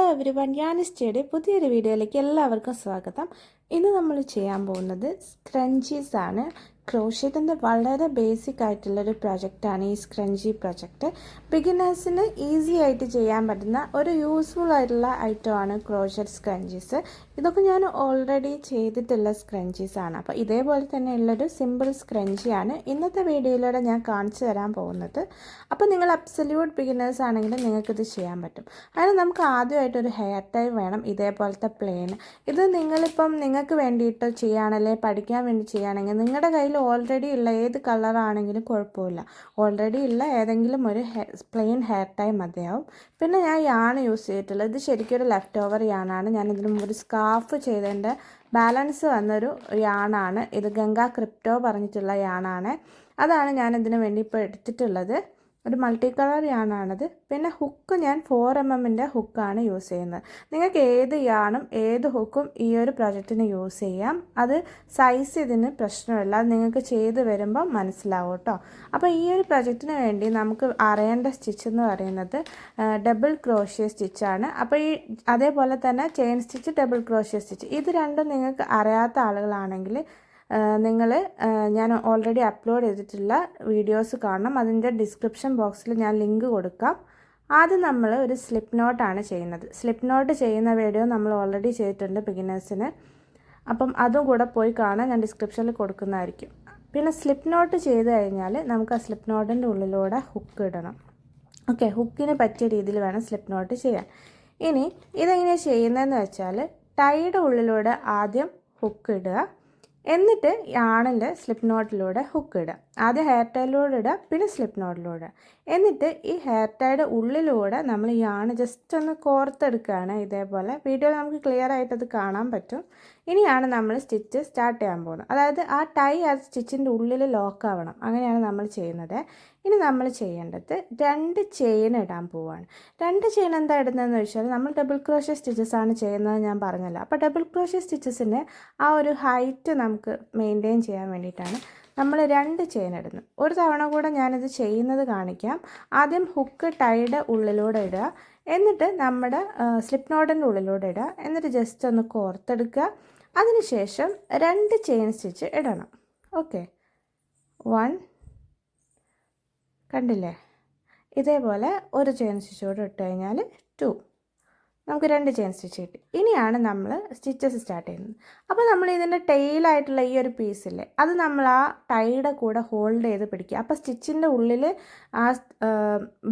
Hello everyone, ഞാൻ സ്റ്റേയുടെ പുതിയൊരു വീഡിയോയിലേക്ക് എല്ലാവർക്കും സ്വാഗതം. ഇന്ന് നമ്മൾ ചെയ്യാൻ പോകുന്നത് സ്ക്രഞ്ചീസ് ആണ്. ക്രോഷ്യത്തിൻ്റെ വളരെ ബേസിക് ആയിട്ടുള്ളൊരു പ്രൊജക്റ്റാണ് ഈ സ്ക്രഞ്ചി പ്രൊജക്റ്റ്. ബിഗിനേഴ്സിന് ഈസി ആയിട്ട് ചെയ്യാൻ പറ്റുന്ന ഒരു യൂസ്ഫുൾ ആയിട്ടുള്ള ഐറ്റമാണ് ക്രോഷ്യറ്റ് സ്ക്രഞ്ചീസ്. ഇതൊക്കെ ഞാൻ ഓൾറെഡി ചെയ്തിട്ടുള്ള സ്ക്രഞ്ചീസ് ആണ്. അപ്പോൾ ഇതേപോലെ തന്നെയുള്ളൊരു സിമ്പിൾ സ്ക്രഞ്ചിയാണ് ഇന്നത്തെ വീഡിയോയിലൂടെ ഞാൻ കാണിച്ചു തരാൻ പോകുന്നത്. അപ്പോൾ നിങ്ങൾ അബ്സല്യൂട്ട് ബിഗിനേഴ്സ് ആണെങ്കിൽ നിങ്ങൾക്കിത് ചെയ്യാൻ പറ്റും. അതിന് നമുക്ക് ആദ്യമായിട്ടൊരു ഹെയർ ടൈ വേണം, ഇതേപോലത്തെ പ്ലെയിൻ. ഇത് നിങ്ങളിപ്പം നിങ്ങൾക്ക് വേണ്ടിയിട്ട് ചെയ്യുകയാണെങ്കിൽ പഠിക്കാൻ വേണ്ടി ചെയ്യുകയാണെങ്കിൽ നിങ്ങളുടെ കയ്യിൽ ഓൾറെഡി ഉള്ള ഏത് കളറാണെങ്കിലും കുഴപ്പമില്ല. ഓൾറെഡി ഉള്ള ഏതെങ്കിലും ഒരു പ്ലെയിൻ ഹെയർ ടൈ മതിയാവും. പിന്നെ ഞാൻ യാണ് യൂസ് ചെയ്തിട്ടുള്ളത്. ഇത് ശരിക്കും ഒരു ലെഫ്റ്റ് ഓവർ യാണാണ്. ഞാനിതിന് മുമ്പ് ഒരു സ്കാർഫ് ചെയ്തതിൻ്റെ ബാലൻസ് വന്നൊരു യാണാണ് ഇത്. ഗംഗാ ക്രിപ്റ്റോ പറഞ്ഞിട്ടുള്ള യാണാണ്. അതാണ് ഞാനിതിന് വേണ്ടി ഇപ്പോൾ എടുത്തിട്ടുള്ളത്. ഒരു മൾട്ടി കളർ യാണാണത്. പിന്നെ ഹുക്ക് ഞാൻ 4mm ഹുക്കാണ് യൂസ് ചെയ്യുന്നത്. നിങ്ങൾക്ക് ഏത് യാണും ഏത് ഹുക്കും ഈ ഒരു പ്രൊജക്റ്റിന് യൂസ് ചെയ്യാം. അത് സൈസ് ഇതിന് പ്രശ്നമില്ല. അത് നിങ്ങൾക്ക് ചെയ്ത് വരുമ്പോൾ മനസ്സിലാവും കേട്ടോ. അപ്പോൾ ഈ ഒരു പ്രൊജക്റ്റിന് വേണ്ടി നമുക്ക് അറിയേണ്ട സ്റ്റിച്ച് എന്ന് പറയുന്നത് ഡബിൾ ക്രോഷ്യ സ്റ്റിച്ചാണ്. അപ്പോൾ ഈ അതേപോലെ തന്നെ chain stitch, double crochet stitch, ഇത് രണ്ടും നിങ്ങൾക്ക് അറിയാത്ത ആളുകളാണെങ്കിൽ ഞാൻ ഓൾറെഡി അപ്ലോഡ് ചെയ്തിട്ടുള്ള വീഡിയോസ് കാണണം. അതിൻ്റെ ഡിസ്ക്രിപ്ഷൻ ബോക്സിൽ ഞാൻ ലിങ്ക് കൊടുക്കാം. ആദ്യം നമ്മൾ ഒരു സ്ലിപ്പ് നോട്ടാണ് ചെയ്യുന്നത്. സ്ലിപ്പ് നോട്ട് ചെയ്യുന്ന വീഡിയോ നമ്മൾ ഓൾറെഡി ചെയ്തിട്ടുണ്ട് ബിഗിനേഴ്സിന്. അപ്പം അതും കൂടെ പോയി കാണാൻ ഞാൻ ഡിസ്ക്രിപ്ഷനിൽ കൊടുക്കുന്നതായിരിക്കും. പിന്നെ സ്ലിപ്പ് നോട്ട് ചെയ്ത് കഴിഞ്ഞാൽ നമുക്ക് ആ സ്ലിപ്പ് നോട്ടിൻ്റെ ഉള്ളിലൂടെ ഹുക്ക് ഇടണം. ഓക്കെ, ഹുക്കിന് പറ്റിയ രീതിയിൽ വേണം സ്ലിപ്പ് നോട്ട് ചെയ്യാൻ. ഇനി ഇതെങ്ങനെയാണ് ചെയ്യുന്നതെന്ന് വെച്ചാൽ ടൈയുടെ ഉള്ളിലൂടെ ആദ്യം ഹുക്ക് ഇടുക, എന്നിട്ട് യാണിൻ്റെ സ്ലിപ്പ് നോട്ടിലൂടെ ഹുക്ക് ഇടുക. ആദ്യം ഹെയർ ടൈയിലൂടെ ഇടുക, പിന്നെ സ്ലിപ്പ് നോട്ടിലൂടെ. എന്നിട്ട് ഈ ഹെയർ ടൈയുടെ ഉള്ളിലൂടെ നമ്മൾ യാണ് ജസ്റ്റ് ഒന്ന് കോർത്തെടുക്കുകയാണ്. ഇതേപോലെ വീഡിയോയിൽ നമുക്ക് ക്ലിയർ ആയിട്ടത് കാണാൻ പറ്റും. ഇനിയാണ് നമ്മൾ സ്റ്റിച്ച് സ്റ്റാർട്ട് ചെയ്യാൻ പോകുന്നത്. അതായത് ആ ടൈ ആ സ്റ്റിച്ചിൻ്റെ ഉള്ളിൽ ലോക്ക് ആവണം. അങ്ങനെയാണ് നമ്മൾ ചെയ്യുന്നത്. ഇനി നമ്മൾ ചെയ്യേണ്ടത് 2 ചെയിൻ ഇടാൻ പോവുകയാണ്. 2 ചെയിൻ എന്താ ഇടുന്നതെന്ന് വെച്ചാൽ നമ്മൾ ഡബിൾ ക്രോഷ്യ സ്റ്റിച്ചസ് ആണ് ചെയ്യുന്നത് ഞാൻ പറഞ്ഞല്ലോ. അപ്പോൾ ഡബിൾ ക്രോഷ്യ സ്റ്റിച്ചസിന് ആ ഒരു ഹൈറ്റ് നമുക്ക് മെയിൻറ്റെയിൻ ചെയ്യാൻ വേണ്ടിയിട്ടാണ് നമ്മൾ 2 ചെയിൻ ഇടുന്നത്. ഒരു തവണ കൂടെ ഞാനിത് ചെയ്യുന്നത് കാണിക്കാം. ആദ്യം ഹുക്ക് ടൈയുടെ ഉള്ളിലൂടെ ഇടുക, എന്നിട്ട് നമ്മുടെ സ്ലിപ്പ് നോട്ടിൻ്റെ ഉള്ളിലൂടെ ഇടുക, എന്നിട്ട് ജസ്റ്റ് ഒന്ന് കോർത്തെടുക്കുക. അതിനുശേഷം 2 ചെയിൻ സ്റ്റിച്ച് ഇടണം. ഓക്കെ, 1 കണ്ടില്ലേ? ഇതേപോലെ ഒരു ചെയിൻ സ്റ്റിച്ച് കൂടെ ഇട്ട് കഴിഞ്ഞാൽ 2, നമുക്ക് 2 ചെയിൻ സ്റ്റിച്ച് കിട്ടി. ഇനിയാണ് നമ്മൾ സ്റ്റിച്ചസ് സ്റ്റാർട്ട് ചെയ്യുന്നത്. അപ്പോൾ നമ്മൾ ഇതിൻ്റെ ടെയിലായിട്ടുള്ള ഈ ഒരു പീസില്ലേ, അത് നമ്മൾ ആ ടൈയുടെ കൂടെ ഹോൾഡ് ചെയ്ത് പിടിക്കുക. അപ്പോൾ സ്റ്റിച്ചിൻ്റെ ഉള്ളിൽ ആ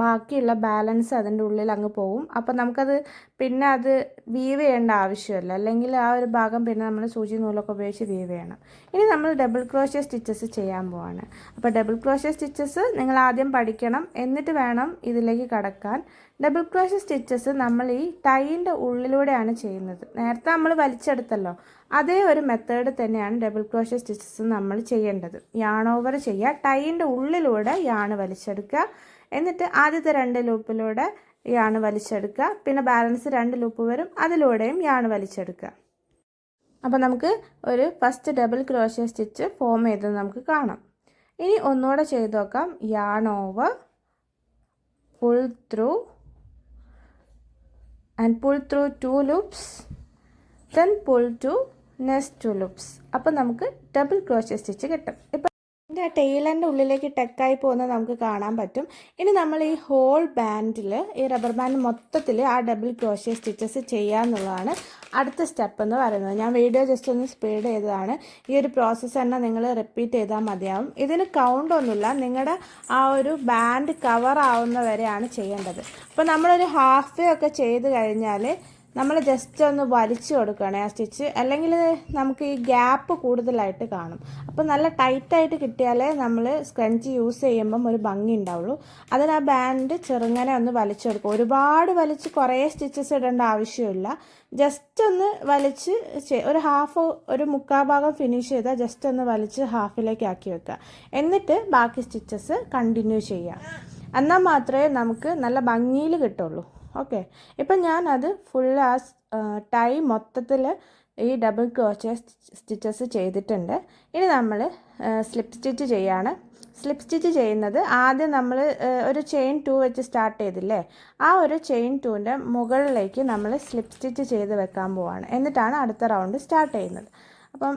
ബാക്കിയുള്ള ബാലൻസ് അതിൻ്റെ ഉള്ളിൽ അങ്ങ് പോവും. അപ്പോൾ നമുക്കത് പിന്നെ അത് വീവ് ചെയ്യേണ്ട ആവശ്യമില്ല. അല്ലെങ്കിൽ ആ ഒരു ഭാഗം പിന്നെ നമ്മൾ സൂചി നൂലൊക്കെ ഉപയോഗിച്ച് വീവ് ചെയ്യണം. ഇനി നമ്മൾ ഡബിൾ ക്രോഷ്യ സ്റ്റിച്ചസ് ചെയ്യാൻ പോവാണ്. അപ്പോൾ ഡബിൾ ക്രോഷ്യ സ്റ്റിച്ചസ് നിങ്ങൾ ആദ്യം പഠിക്കണം, എന്നിട്ട് വേണം ഇതിലേക്ക് കടക്കാൻ. ഡബിൾ ക്രോഷ്യ സ്റ്റിച്ചസ് നമ്മൾ ഈ ടൈൻ്റെ ഉള്ളിലൂടെയാണ് ചെയ്യുന്നത്. നേരത്തെ നമ്മൾ വലിച്ചെടുത്തല്ലോ, അതേ ഒരു മെത്തേഡ് തന്നെയാണ് ഡബിൾ ക്രോഷ്യ സ്റ്റിച്ചസ് നമ്മൾ ചെയ്യേണ്ടത്. യാൺ ഓവർ ചെയ്യുക, ടൈൻ്റെ ഉള്ളിലൂടെ യാണ് വലിച്ചെടുക്കുക, എന്നിട്ട് ആദ്യത്തെ 2 ലൂപ്പിലൂടെ യാണ് വലിച്ചെടുക്കുക, പിന്നെ ബാലൻസ് 2 ലൂപ്പ് വരും, അതിലൂടെയും യാണ് വലിച്ചെടുക്കുക. അപ്പോൾ നമുക്ക് ഒരു first double crochet stitch form ചെയ്തത് നമുക്ക് കാണാം. ഇനി ഒന്നുകൂടെ ചെയ്ത് നോക്കാം. Yarn over, pull through and pull through 2 loops, then pull to next 2 loops. അപ്പോൾ നമുക്ക് ഡബിൾ ക്രോഷ്യ സ്റ്റിച്ച് കിട്ടും. ഇപ്പോൾ ഇതിൻ്റെ ടെയിലിൻ്റെ ഉള്ളിലേക്ക് ടെക്കായി പോകുന്നത് നമുക്ക് കാണാൻ പറ്റും. ഇനി നമ്മൾ ഈ ഹോൾ ബാൻഡിൽ, ഈ റബ്ബർ ബാൻഡ് മൊത്തത്തിൽ ആ ഡബിൾ ക്രോഷ്യ സ്റ്റിച്ചസ് ചെയ്യാന്നുള്ളതാണ് അടുത്ത സ്റ്റെപ്പ് എന്ന് പറയുന്നത്. ഞാൻ വീഡിയോ ജസ്റ്റ് ഒന്ന് സ്പീഡ് ചെയ്തതാണ്. ഈ ഒരു പ്രോസസ്സ് തന്നെ നിങ്ങൾ റിപ്പീറ്റ് ചെയ്താൽ മതിയാവും. ഇതിന് കൗണ്ട് ഒന്നുമില്ല, നിങ്ങളുടെ ആ ഒരു ബാൻഡ് കവർ ആവുന്ന വരെയാണ് ചെയ്യേണ്ടത്. അപ്പോൾ നമ്മളൊരു ഹാഫ് വേ ഒക്കെ ചെയ്ത് കഴിഞ്ഞാൽ നമ്മൾ ജസ്റ്റ് ഒന്ന് വലിച്ചു കൊടുക്കുകയാണ് ആ സ്റ്റിച്ച്, അല്ലെങ്കിൽ നമുക്ക് ഈ ഗ്യാപ്പ് കൂടുതലായിട്ട് കാണും. അപ്പോൾ നല്ല ടൈറ്റായിട്ട് കിട്ടിയാലേ നമ്മൾ സ്ക്രഞ്ച് യൂസ് ചെയ്യുമ്പം ഒരു ഭംഗി ഉണ്ടാവുള്ളൂ. അതിന് ആ ബാൻഡ് ചെറുങ്ങനെ ഒന്ന് വലിച്ചു കൊടുക്കും. ഒരുപാട് വലിച്ച് കുറേ സ്റ്റിച്ചസ് ഇടേണ്ട ആവശ്യമില്ല. ജസ്റ്റ് ഒന്ന് വലിച്ച് ഒരു ഹാഫ്, ഒരു 3/4 ഭാഗം ഫിനിഷ് ചെയ്താൽ ജസ്റ്റ് ഒന്ന് വലിച്ച് ഹാഫിലേക്ക് ആക്കി വെക്കുക. എന്നിട്ട് ബാക്കി സ്റ്റിച്ചസ് കണ്ടിന്യൂ ചെയ്യുക. എന്നാൽ മാത്രമേ നമുക്ക് നല്ല ഭംഗിയിൽ കിട്ടുള്ളൂ. ഓക്കെ, ഇപ്പം ഞാനത് ഫുൾ ആ ടൈ മൊത്തത്തിൽ ഈ ഡബിൾ ക്രോഷ്യ സ്റ്റിച്ചസ് ചെയ്തിട്ടുണ്ട്. ഇനി നമ്മൾ സ്ലിപ്പ് സ്റ്റിച്ച് ചെയ്യാണ്. സ്ലിപ്പ് സ്റ്റിച്ച് ചെയ്യുന്നത് ആദ്യം നമ്മൾ ഒരു ചെയിൻ 2 വെച്ച് സ്റ്റാർട്ട് ചെയ്തില്ലേ, ആ ഒരു ചെയിൻ 2ൻ്റെ മുകളിലേക്ക് നമ്മൾ സ്ലിപ്പ് സ്റ്റിച്ച് ചെയ്ത് വെക്കാൻ പോവാണ്. എന്നിട്ടാണ് അടുത്ത റൗണ്ട് സ്റ്റാർട്ട് ചെയ്യുന്നത്. അപ്പം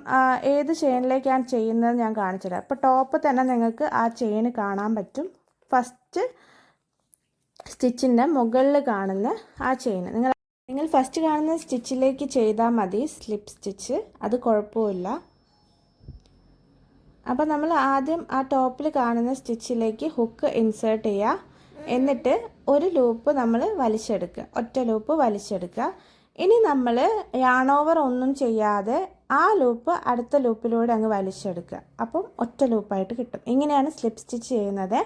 ഏത് ചെയിനിലേക്കാണ് ചെയ്യുന്നത് ഞാൻ കാണിച്ചുതരാം. അപ്പോൾ ടോപ്പ് തന്നെ നിങ്ങൾക്ക് ആ ചെയിൻ കാണാൻ പറ്റും. ഫസ്റ്റ് സ്റ്റിച്ചിൻ്റെ മുകളിൽ കാണുന്ന ആ ചെയിൻ നിങ്ങൾ ഫസ്റ്റ് കാണുന്ന സ്റ്റിച്ചിലേക്ക് ചെയ്താൽ മതി സ്ലിപ്പ് സ്റ്റിച്ച്, അത് കുഴപ്പമില്ല. അപ്പോൾ നമ്മൾ ആദ്യം ആ ടോപ്പിൽ കാണുന്ന സ്റ്റിച്ചിലേക്ക് ഹുക്ക് ഇൻസേർട്ട് ചെയ്യുക. എന്നിട്ട് ഒരു ലൂപ്പ് നമ്മൾ വലിച്ചെടുക്കുക, ഒറ്റ ലൂപ്പ് വലിച്ചെടുക്കുക. ഇനി നമ്മൾ യാൺ ഓവർ ഒന്നും ചെയ്യാതെ ആ ലൂപ്പ് അടുത്ത ലൂപ്പിലൂടെ അങ്ങ് വലിച്ചെടുക്കുക. അപ്പം ഒറ്റ ലൂപ്പായിട്ട് കിട്ടും. ഇങ്ങനെയാണ് സ്ലിപ്പ് സ്റ്റിച്ച് ചെയ്യുന്നത്.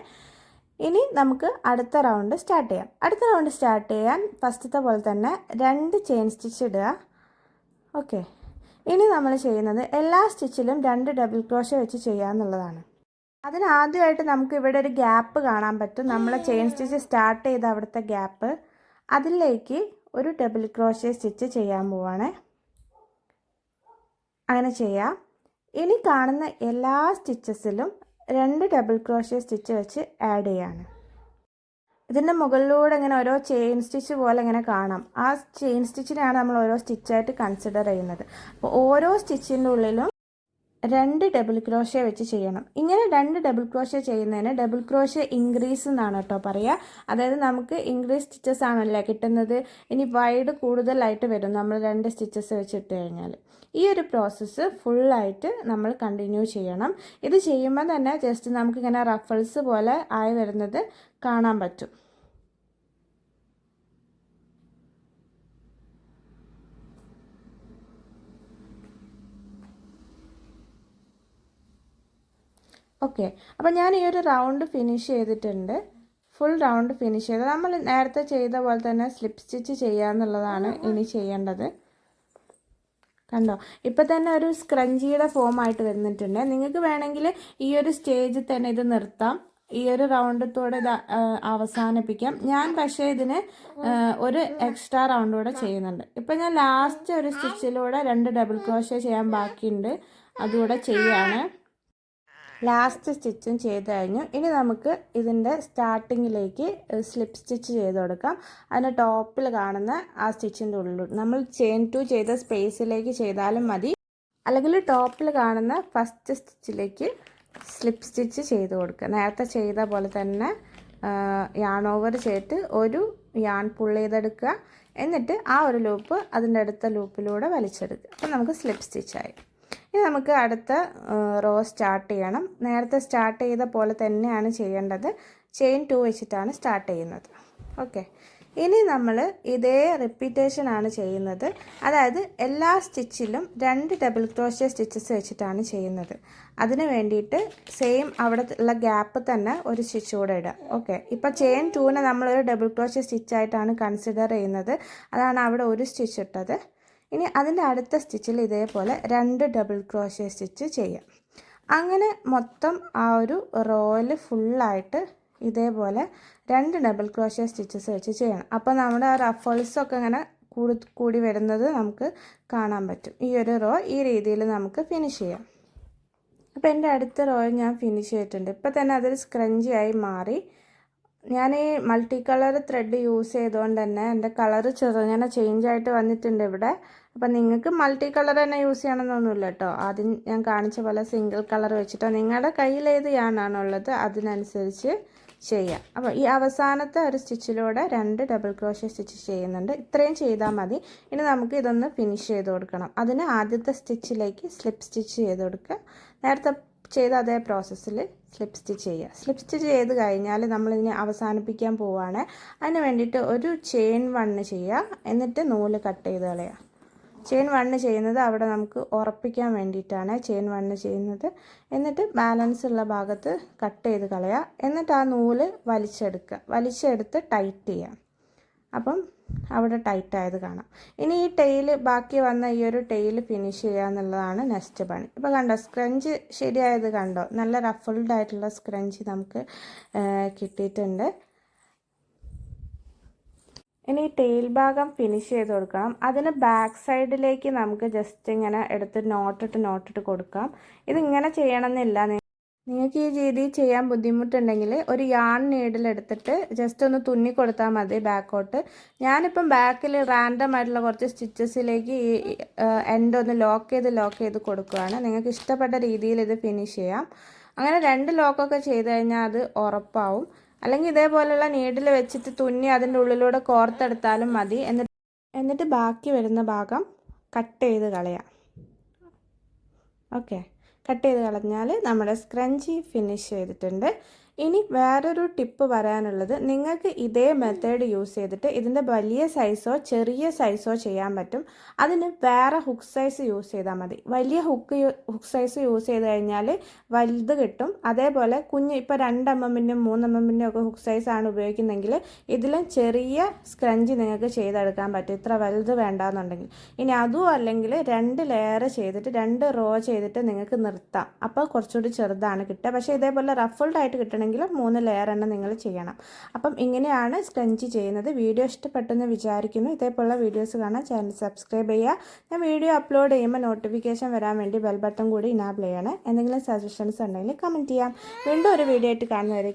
ഇനി നമുക്ക് അടുത്ത റൗണ്ട് സ്റ്റാർട്ട് ചെയ്യാം. അടുത്ത റൗണ്ട് സ്റ്റാർട്ട് ചെയ്യാൻ ഫസ്റ്റത്തെ പോലെ തന്നെ 2 ചെയിൻ സ്റ്റിച്ച് ഇടുക. ഓക്കെ, ഇനി നമ്മൾ ചെയ്യുന്നത് എല്ലാ സ്റ്റിച്ചിലും 2 ഡബിൾ ക്രോഷേ വെച്ച് ചെയ്യാമെന്നുള്ളതാണ്. അതിന് ആദ്യമായിട്ട് നമുക്ക് ഇവിടെ ഒരു ഗ്യാപ്പ് കാണാൻ പറ്റും. നമ്മൾ ചെയിൻ സ്റ്റിച്ച് സ്റ്റാർട്ട് ചെയ്ത അവിടുത്തെ ഗ്യാപ്പ്, അതിലേക്ക് ഒരു ഡബിൾ ക്രോഷേ സ്റ്റിച്ച് ചെയ്യാൻ പോവാണ്. അങ്ങനെ ചെയ്യാം. ഇനി കാണുന്ന എല്ലാ സ്റ്റിച്ചസിലും 2 ഡബിൾ ക്രോഷേ സ്റ്റിച്ച് വെച്ച് ആഡ് ചെയ്യാണ്. ഇതിൻ്റെ മുകളിലൂടെ ഇങ്ങനെ ഓരോ ചെയിൻ സ്റ്റിച്ച് പോലെ ഇങ്ങനെ കാണാം. ആ ചെയിൻ സ്റ്റിച്ചിനെയാണ് നമ്മൾ ഓരോ സ്റ്റിച്ചായിട്ട് കൺസിഡർ ചെയ്യുന്നത്. അപ്പോൾ ഓരോ സ്റ്റിച്ചിൻ്റെ ഉള്ളിലും 2 ഡബിൾ ക്രോഷേ വെച്ച് ചെയ്യണം. ഇങ്ങനെ 2 ഡബിൾ ക്രോഷേ ചെയ്യുന്നതിന് ഡബിൾ ക്രോഷേ ഇൻക്രീസ് എന്നാണ് കേട്ടോ പറയുക. അതായത് നമുക്ക് ഇൻക്രീസ് സ്റ്റിച്ചസ് ആണല്ലോ കിട്ടുന്നത്. ഇനി വൈഡ് കൂടുതലായിട്ട് വരും നമ്മൾ 2 സ്റ്റിച്ചസ് വെച്ചിട്ട് കഴിഞ്ഞാൽ. ഈ ഒരു പ്രോസസ്സ് ഫുള്ളായിട്ട് നമ്മൾ കണ്ടിന്യൂ ചെയ്യണം. ഇത് ചെയ്യുമ്പോൾ തന്നെ ജസ്റ്റ് നമുക്കിങ്ങനെ റഫിൾസ് പോലെ ആയി വരുന്നത് കാണാൻ പറ്റും. ഓക്കെ, അപ്പോൾ ഞാൻ ഈ ഒരു റൗണ്ട് ഫിനിഷ് ചെയ്തിട്ടുണ്ട്. ഫുൾ റൗണ്ട് ഫിനിഷ് ചെയ്ത് നമ്മൾ നേരത്തെ ചെയ്ത പോലെ തന്നെ സ്ലിപ്പ് സ്റ്റിച്ച് ചെയ്യുക എന്നുള്ളതാണ് ഇനി ചെയ്യേണ്ടത്. കണ്ടോ, ഇപ്പം തന്നെ ഒരു സ്ക്രഞ്ചിയുടെ ഫോമായിട്ട് വന്നിട്ടുണ്ട്. നിങ്ങൾക്ക് വേണമെങ്കിൽ ഈ ഒരു സ്റ്റേജിൽ തന്നെ ഇത് നിർത്താം, ഈ ഒരു റൗണ്ടത്തോടെ ഇത് അവസാനിപ്പിക്കാം. ഞാൻ പക്ഷേ ഇതിന് ഒരു എക്സ്ട്രാ റൗണ്ട് കൂടെ ചെയ്യുന്നുണ്ട്. ഇപ്പം ഞാൻ ലാസ്റ്റ് ഒരു സ്റ്റിച്ചിലൂടെ 2 ഡബിൾ ക്രോഷേ ചെയ്യാൻ ബാക്കിയുണ്ട്, അതുകൂടെ ചെയ്യാണ്. ലാസ്റ്റ് സ്റ്റിച്ചും ചെയ്ത് കഴിഞ്ഞു. ഇനി നമുക്ക് ഇതിൻ്റെ സ്റ്റാർട്ടിങ്ങിലേക്ക് സ്ലിപ്പ് സ്റ്റിച്ച് ചെയ്ത് കൊടുക്കാം. അതിൻ്റെ ടോപ്പിൽ കാണുന്ന ആ സ്റ്റിച്ചിൻ്റെ ഉള്ളിൽ നമ്മൾ ചെയിൻ 2 ചെയ്ത സ്പേസിലേക്ക് ചെയ്താലും മതി, അല്ലെങ്കിൽ ടോപ്പിൽ കാണുന്ന ഫസ്റ്റ് സ്റ്റിച്ചിലേക്ക് സ്ലിപ്പ് സ്റ്റിച്ച് ചെയ്ത് കൊടുക്കുക. നേരത്തെ ചെയ്ത പോലെ തന്നെ യാൺ ഓവർ ചെയ്തിട്ട് ഒരു യാൺ പുൾ ചെയ്തെടുക്കുക. എന്നിട്ട് ആ ഒരു ലൂപ്പ് അതിൻ്റെ അടുത്ത ലൂപ്പിലൂടെ വലിച്ചെടുക്കുക. അപ്പോൾ നമുക്ക് സ്ലിപ്പ് സ്റ്റിച്ചായി. ഇനി നമുക്ക് അടുത്ത റോ സ്റ്റാർട്ട് ചെയ്യണം. നേരത്തെ സ്റ്റാർട്ട് ചെയ്ത പോലെ തന്നെയാണ് ചെയ്യേണ്ടത്. ചെയിൻ 2 വെച്ചിട്ടാണ് സ്റ്റാർട്ട് ചെയ്യുന്നത്. ഓക്കെ, ഇനി നമ്മൾ ഇതേ റിപ്പീറ്റേഷനാണ് ചെയ്യുന്നത്. അതായത് എല്ലാ സ്റ്റിച്ചിലും 2 ഡബിൾ ക്രോഷേ സ്റ്റിച്ചസ് വെച്ചിട്ടാണ് ചെയ്യുന്നത്. അതിന് വേണ്ടിയിട്ട് സെയിം അവിടെ ഉള്ള ഗ്യാപ്പ് തന്നെ ഒരു സ്റ്റിച്ച് കൂടെ ഇടുക. ഓക്കെ, ഇപ്പോൾ ചെയിൻ 2നെ നമ്മളൊരു ഡബിൾ ക്രോഷേ സ്റ്റിച്ചായിട്ടാണ് കൺസിഡർ ചെയ്യുന്നത്. അതാണ് അവിടെ ഒരു സ്റ്റിച്ച് ഇട്ടത്. ഇനി അതിൻ്റെ അടുത്ത സ്റ്റിച്ചിൽ ഇതേപോലെ 2 ഡബിൾ ക്രോഷേ സ്റ്റിച്ച് ചെയ്യാം. അങ്ങനെ മൊത്തം ആ ഒരു റോയിൽ ഫുള്ളായിട്ട് ഇതേപോലെ 2 ഡബിൾ ക്രോഷേ സ്റ്റിച്ചസ് വെച്ച് ചെയ്യണം. അപ്പോൾ നമ്മുടെ ആ റഫിൾസൊക്കെ ഇങ്ങനെ കൂടി വരുന്നത് നമുക്ക് കാണാൻ പറ്റും. ഈ ഒരു റോ ഈ രീതിയിൽ നമുക്ക് ഫിനിഷ് ചെയ്യാം. അപ്പോൾ എൻ്റെ അടുത്ത റോ ഞാൻ ഫിനിഷ് ചെയ്തിട്ടുണ്ട്. ഇപ്പോൾ തന്നെ അതൊരു സ്ക്രഞ്ചിയായി മാറി. ഞാൻ ഈ മൾട്ടി കളർ ത്രെഡ് യൂസ് ചെയ്തുകൊണ്ട് തന്നെ എൻ്റെ കളറ് ചെറുങ്ങനെ ചേഞ്ച് ആയിട്ട് വന്നിട്ടുണ്ട് ഇവിടെ. അപ്പം നിങ്ങൾക്ക് മൾട്ടി കളർ തന്നെ യൂസ് ചെയ്യണമെന്നൊന്നുമില്ല കേട്ടോ. ആദ്യം ഞാൻ കാണിച്ച പോലെ സിംഗിൾ കളർ വെച്ചിട്ടോ നിങ്ങളുടെ കയ്യിൽ ഏത് യാണാണുള്ളത് അതിനനുസരിച്ച് ചെയ്യാം. അപ്പോൾ ഈ അവസാനത്തെ ഒരു സ്റ്റിച്ചിലൂടെ 2 ഡബിൾ ക്രോഷേ സ്റ്റിച്ച് ചെയ്യുന്നുണ്ട്. ഇത്രയും ചെയ്താൽ മതി. ഇനി നമുക്ക് ഇതൊന്ന് ഫിനിഷ് ചെയ്ത് കൊടുക്കണം. അതിന് ആദ്യത്തെ സ്റ്റിച്ചിലേക്ക് സ്ലിപ്പ് സ്റ്റിച്ച് ചെയ്ത് കൊടുക്കുക. നേരത്തെ ചെയ്ത അതേ പ്രോസസ്സിൽ സ്ലിപ്പ് സ്റ്റിച്ച് ചെയ്യുക. സ്ലിപ്പ് സ്റ്റിച്ച് ചെയ്ത് കഴിഞ്ഞാൽ നമ്മളിതിനെ അവസാനിപ്പിക്കാൻ പോവുകയാണ്. അതിന് വേണ്ടിയിട്ട് ഒരു ചെയിൻ 1 ചെയ്യുക. എന്നിട്ട് നൂല് കട്ട് ചെയ്ത് കളയുക. ചെയിൻ 1 ചെയ്യുന്നത് അവിടെ നമുക്ക് ഉറപ്പിക്കാൻ വേണ്ടിയിട്ടാണ് ചെയിൻ 1 ചെയ്യുന്നത്. എന്നിട്ട് ബാലൻസ് ഉള്ള ഭാഗത്ത് കട്ട് ചെയ്ത് കളയുക. എന്നിട്ട് ആ നൂല് വലിച്ചെടുത്ത് ടൈറ്റ് ചെയ്യുക. അപ്പം അവിടെ ടൈറ്റ് ആയത് കാണാം. ഇനി ഈ ടെയില് ബാക്കി വന്ന ഈ ഒരു ടെയില് ഫിനിഷ് ചെയ്യുക എന്നുള്ളതാണ് നെക്സ്റ്റ് പണി. ഇപ്പോൾ കണ്ടോ സ്ക്രഞ്ച് ശരിയായത് കണ്ടോ, നല്ല റഫിൾഡ് ആയിട്ടുള്ള സ്ക്രഞ്ച് നമുക്ക് കിട്ടിയിട്ടുണ്ട്. ഇനി ഈ ടെയിൽ ഭാഗം ഫിനിഷ് ചെയ്ത് കൊടുക്കണം. അതിന് ബാക്ക് സൈഡിലേക്ക് നമുക്ക് ജസ്റ്റ് ഇങ്ങനെ എടുത്ത് നോട്ടിട്ട് കൊടുക്കാം. ഇതിങ്ങനെ ചെയ്യണമെന്നില്ല. നിങ്ങൾക്ക് ഈ രീതി ചെയ്യാൻ ബുദ്ധിമുട്ടുണ്ടെങ്കിൽ ഒരു യാൺ നീഡിൽ എടുത്തിട്ട് ജസ്റ്റ് ഒന്ന് തുന്നി കൊടുത്താൽ മതി ബാക്കോട്ട്. ഞാനിപ്പം ബാക്കിൽ റാൻഡം ആയിട്ടുള്ള കുറച്ച് സ്റ്റിച്ചസിലേക്ക് ഈ എൻഡ് ഒന്ന് ലോക്ക് ചെയ്ത് കൊടുക്കുകയാണ്. നിങ്ങൾക്ക് ഇഷ്ടപ്പെട്ട രീതിയിൽ ഇത് ഫിനിഷ് ചെയ്യാം. അങ്ങനെ 2 ലോക്കൊക്കെ ചെയ്ത് കഴിഞ്ഞാൽ അത് ഉറപ്പാവും. അല്ലെങ്കിൽ ഇതേപോലെയുള്ള നീഡിൽ വെച്ചിട്ട് തുന്നി അതിൻ്റെ ഉള്ളിലൂടെ കോർത്തെടുത്താലും മതി. എന്നിട്ട് ബാക്കി വരുന്ന ഭാഗം കട്ട് ചെയ്ത് കളയാം. ഓക്കെ, കട്ട് ചെയ്ത് കളഞ്ഞാൽ നമ്മുടെ സ്ക്രഞ്ചി ഫിനിഷ് ചെയ്തിട്ടുണ്ട്. ഇനി വേറൊരു ടിപ്പ് പറയാനുള്ളത്, നിങ്ങൾക്ക് ഇതേ മെത്തേഡ് യൂസ് ചെയ്തിട്ട് ഇതിൻ്റെ വലിയ സൈസോ ചെറിയ സൈസോ ചെയ്യാൻ പറ്റും. അതിന് വേറെ ഹുക്ക് സൈസ് യൂസ് ചെയ്താൽ മതി. വലിയ ഹുക്ക് സൈസ് യൂസ് ചെയ്ത് കഴിഞ്ഞാൽ വലുത് കിട്ടും. അതേപോലെ കുഞ്ഞ് ഇപ്പോൾ 2 mm-ൻ്റെയും 3 mm-ൻ്റെയും ഒക്കെ ഹുക്ക് സൈസാണ് ഉപയോഗിക്കുന്നതെങ്കിൽ ഇതിലും ചെറിയ സ്ക്രഞ്ചി നിങ്ങൾക്ക് ചെയ്തെടുക്കാൻ പറ്റും, ഇത്ര വലുത് വേണ്ടാന്നുണ്ടെങ്കിൽ. ഇനി അതും അല്ലെങ്കിൽ 2 ലെയർ ചെയ്തിട്ട് 2 റോ ചെയ്തിട്ട് നിങ്ങൾക്ക് നിർത്താം. അപ്പോൾ കുറച്ചുകൂടി ചെറുതാണ് കിട്ടുക. പക്ഷേ ഇതേപോലെ റഫിൾഡ് ആയിട്ട് കിട്ടണമെങ്കിൽ 3 ലെയർ തന്നെ നിങ്ങൾ ചെയ്യണം. അപ്പം ഇങ്ങനെയാണ് സ്ക്രഞ്ചി ചെയ്യുന്നത്. വീഡിയോ ഇഷ്ടപ്പെട്ടെന്ന് വിചാരിക്കുന്നു. ഇതേപോലുള്ള വീഡിയോസ് കാണാൻ ചാനൽ സബ്സ്ക്രൈബ് ചെയ്യുക. ഞാൻ വീഡിയോ അപ്ലോഡ് ചെയ്യുമ്പോൾ നോട്ടിഫിക്കേഷൻ വരാൻ വേണ്ടി ബെൽ ബട്ടൺ കൂടി ഇനാബിൾ ചെയ്യണേ. എന്തെങ്കിലും സജഷൻസ് ഉണ്ടെങ്കിൽ കമൻറ്റ് ചെയ്യാം. വീണ്ടും ഒരു വീഡിയോ ആയിട്ട് കാണുന്നവരെ